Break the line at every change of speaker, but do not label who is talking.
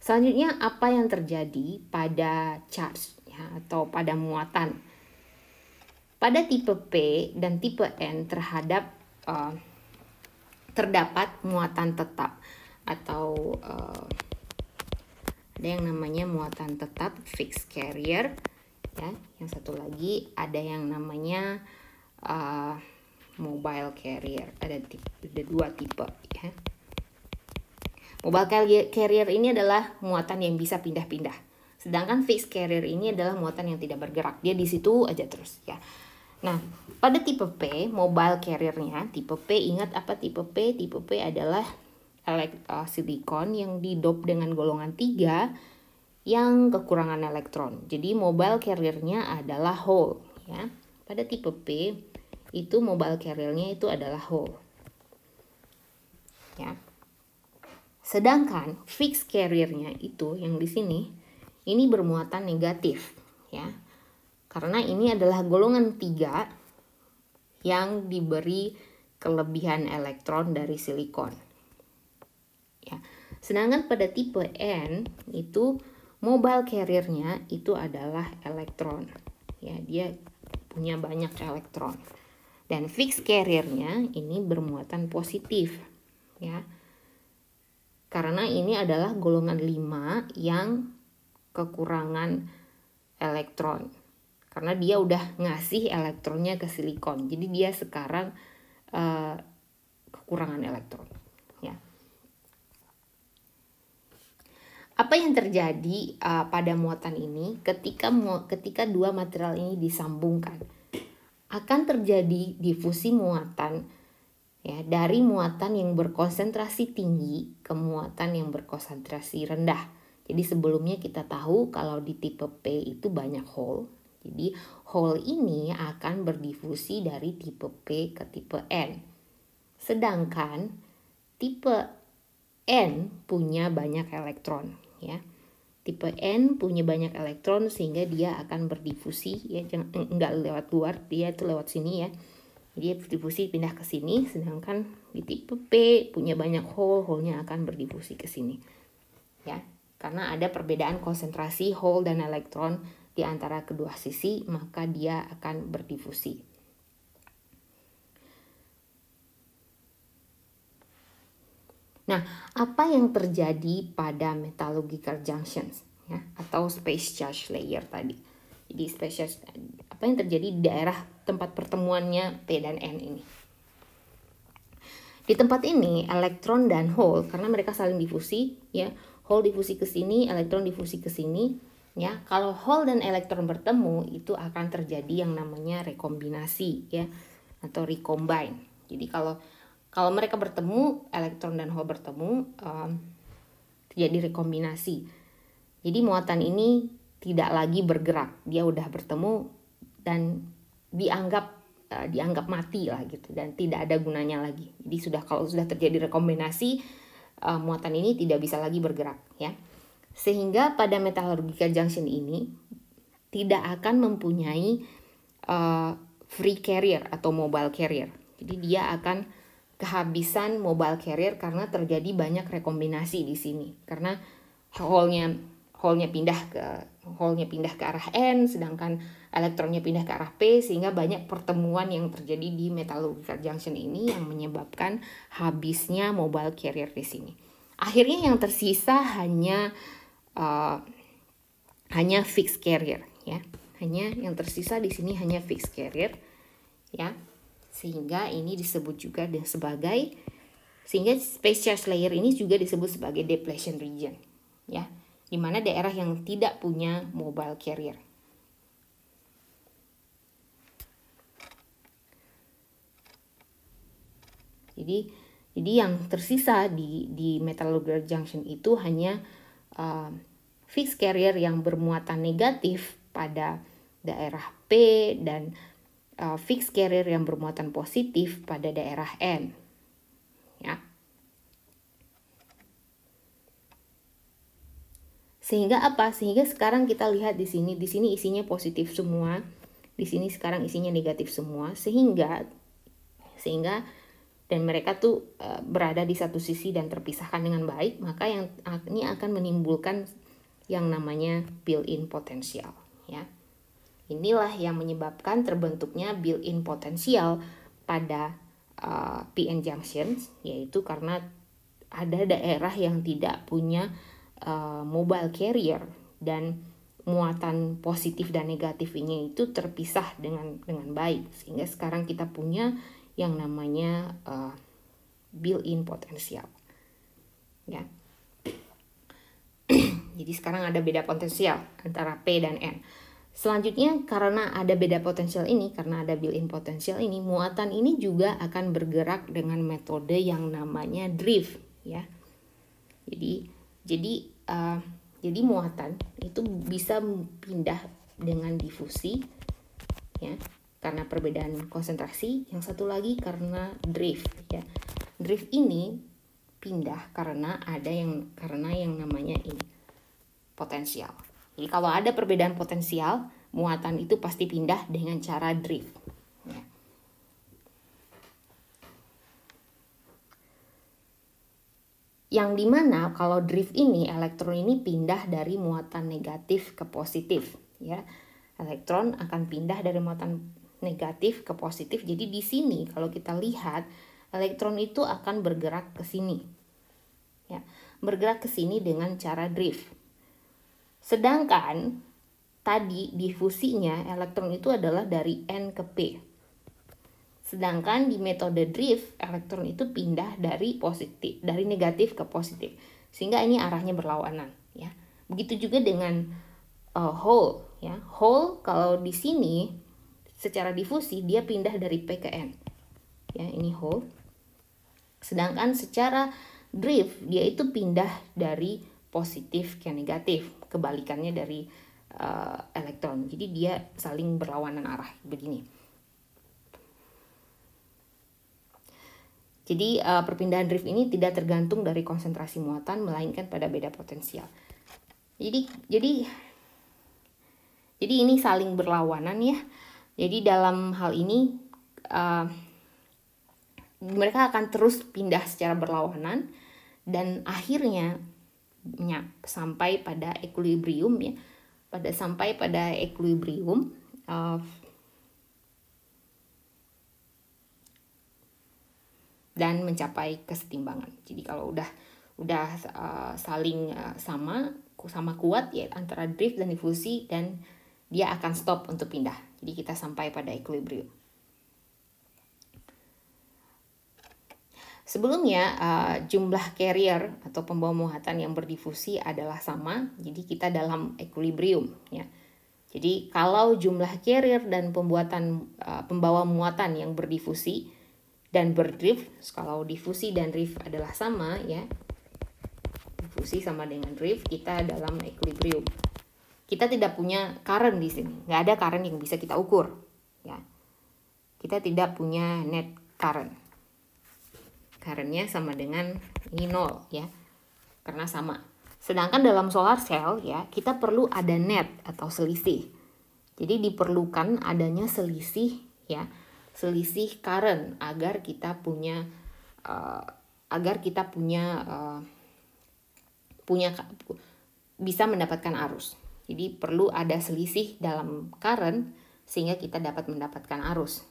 Selanjutnya, apa yang terjadi pada charge ya, atau pada muatan pada tipe P dan tipe N terdapat muatan tetap atau ada yang namanya muatan tetap fixed carrier ya. Yang satu lagi ada yang namanya mobile carrier. Ada dua tipe ya. Mobile carrier ini adalah muatan yang bisa pindah-pindah. Sedangkan fixed carrier ini adalah muatan yang tidak bergerak. Dia di situ aja terus ya. Nah, pada tipe P, mobile carrier-nya, tipe P, ingat apa tipe P? Tipe P adalah silikon yang didop dengan golongan 3 yang kekurangan elektron. Jadi mobile carrier-nya adalah hole ya. Pada tipe P itu mobile carrier-nya itu adalah hole. Ya. Sedangkan fixed carrier-nya itu yang di sini ini bermuatan negatif ya. Karena ini adalah golongan 3 yang diberi kelebihan elektron dari silikon. Ya. Sedangkan pada tipe N itu mobile carrier-nya itu adalah elektron. Ya, dia punya banyak elektron. Dan fixed carrier-nya ini bermuatan positif. Ya. Karena ini adalah golongan 5 yang kekurangan elektron. Karena dia udah ngasih elektronnya ke silikon. Jadi dia sekarang kekurangan elektron. Ya. Apa yang terjadi pada muatan ini ketika dua material ini disambungkan? Akan terjadi difusi muatan ya, dari muatan yang berkonsentrasi tinggi ke muatan yang berkonsentrasi rendah. Jadi sebelumnya kita tahu kalau di tipe P itu banyak hole. Jadi hole ini akan berdifusi dari tipe P ke tipe N. Sedangkan tipe N punya banyak elektron ya. Tipe N punya banyak elektron sehingga dia akan berdifusi ya, enggak lewat luar, dia itu lewat sini ya. Dia berdifusi pindah ke sini, sedangkan di tipe P punya banyak hole, hole-nya akan berdifusi ke sini. Ya, karena ada perbedaan konsentrasi hole dan elektron di antara kedua sisi, maka dia akan berdifusi. Nah, apa yang terjadi pada metallurgical junctions ya, atau space charge layer tadi? Jadi space charge, apa yang terjadi di daerah tempat pertemuannya P dan N ini? Di tempat ini elektron dan hole karena mereka saling difusi ya, hole difusi ke sini, elektron difusi ke sini ya. Kalau hole dan elektron bertemu itu akan terjadi yang namanya rekombinasi ya, atau recombine. Jadi kalau mereka bertemu, elektron dan hole bertemu, terjadi rekombinasi. Jadi muatan ini tidak lagi bergerak, dia udah bertemu dan dianggap mati lah gitu, dan tidak ada gunanya lagi. Jadi kalau sudah terjadi rekombinasi, muatan ini tidak bisa lagi bergerak ya. Sehingga pada metallurgical junction ini tidak akan mempunyai free carrier atau mobile carrier. Jadi dia akan kehabisan mobile carrier karena terjadi banyak rekombinasi di sini. Karena hole-nya pindah ke arah N, sedangkan elektronnya pindah ke arah P, sehingga banyak pertemuan yang terjadi di metallurgical junction ini yang menyebabkan habisnya mobile carrier di sini. Akhirnya yang tersisa hanya fixed carrier ya. Hanya yang tersisa di sini hanya fixed carrier ya. Sehingga ini disebut juga sebagai, sehingga space charge layer ini juga disebut sebagai depletion region ya, di mana daerah yang tidak punya mobile carrier. Jadi yang tersisa di metallurgical junction itu hanya fixed carrier yang bermuatan negatif pada daerah P dan fixed carrier yang bermuatan positif pada daerah N. Ya. Sehingga apa? Sehingga sekarang kita lihat di sini isinya positif semua, di sini sekarang isinya negatif semua, sehingga dan mereka tuh berada di satu sisi dan terpisahkan dengan baik, maka yang ini akan menimbulkan yang namanya built-in potensial, ya. Inilah yang menyebabkan terbentuknya built-in potensial pada PN junctions, yaitu karena ada daerah yang tidak punya mobile carrier dan muatan positif dan negatifnya itu terpisah dengan baik, sehingga sekarang kita punya yang namanya built-in potensial, ya. Jadi sekarang ada beda potensial antara P dan N. Selanjutnya, karena ada beda potensial ini, karena ada built-in potensial ini, muatan ini juga akan bergerak dengan metode yang namanya drift, ya. Jadi muatan itu bisa pindah dengan difusi, ya, karena perbedaan konsentrasi. Yang satu lagi karena drift, ya. Drift ini pindah karena yang namanya ini potensial. Jadi kalau ada perbedaan potensial, muatan itu pasti pindah dengan cara drift, ya. Yang dimana kalau drift ini, elektron ini pindah dari muatan negatif ke positif, ya. Elektron akan pindah dari muatan negatif ke positif. Jadi di sini kalau kita lihat, elektron itu akan bergerak ke sini, ya, bergerak ke sini dengan cara drift. Sedangkan tadi difusinya elektron itu adalah dari N ke P. Sedangkan di metode drift, elektron itu pindah dari negatif ke positif, sehingga ini arahnya berlawanan, ya. Begitu juga dengan hole, ya. Hole kalau di sini secara difusi dia pindah dari P ke N, ya, ini hole. Sedangkan secara drift dia itu pindah dari positif ke negatif, kebalikannya dari elektron. Jadi dia saling berlawanan arah begini. Jadi perpindahan drift ini tidak tergantung dari konsentrasi muatan, melainkan pada beda potensial. Jadi ini saling berlawanan, ya. Jadi dalam hal ini mereka akan terus pindah secara berlawanan dan akhirnya sampai pada equilibrium, ya. Sampai pada equilibrium dan mencapai kesetimbangan. Jadi kalau udah saling sama kuat, ya, antara drift dan difusi, dan dia akan stop untuk pindah. Jadi kita sampai pada equilibrium. Sebelumnya jumlah carrier atau pembawa muatan yang berdifusi adalah sama, jadi kita dalam equilibrium, ya. Jadi kalau jumlah carrier dan pembawa muatan yang berdifusi dan berdrift, kalau difusi dan drift adalah sama, ya, difusi sama dengan drift, kita dalam equilibrium. Kita tidak punya current di sini, nggak ada current yang bisa kita ukur, ya. Kita tidak punya net current. Currentnya sama dengan ini 0, ya, karena sama. Sedangkan dalam solar cell, ya, kita perlu ada net atau selisih. Jadi diperlukan adanya selisih, ya, selisih current agar kita punya bisa mendapatkan arus. Jadi perlu ada selisih dalam current sehingga kita dapat mendapatkan arus.